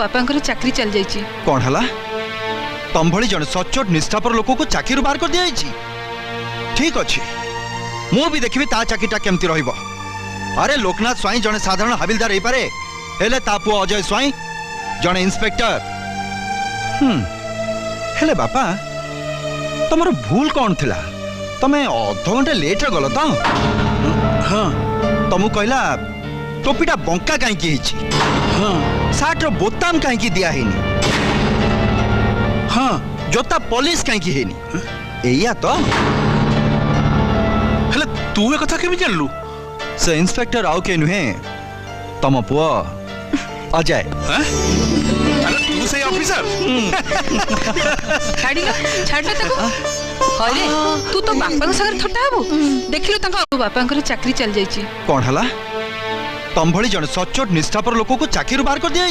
बापा चाकरी चल जाइए। कौन हला तम भली जन सचोट निष्ठापर लोक को चाकरी बाहर कर दिया ठीक अच्छे मु भी देखी ता चाकरीटा केमती रहिबो। अरे लोकनाथ स्वाई जने साधारण हाबिलदार हो पारे हेले ता पुओ अजय स्वाई जने इंस्पेक्टर। हेले बापा तमर भूल कौन थिला तमे अध घंटे लेट रे गलो तो? हाँ तुमको कहला टोपीटा बंका कहीं सार्ट रो बोताम कहीं दिया है हाँ जोता पुलिस कहीं है या तो हेले तू ए कथा केमि जानलु? से इंस्पेक्टर आउ के नुहे तम पुओ अजय। अरे तू से ऑफिसर छाड़िला छाड़ला ताको। अरे तू तो बापा सागर थट्टा हबो देखिलो ताको बापा चाकरी चल जाइए। कौन हला तम भली जन सचोट निष्ठापर लोक को चाकरी बाहर कर दिया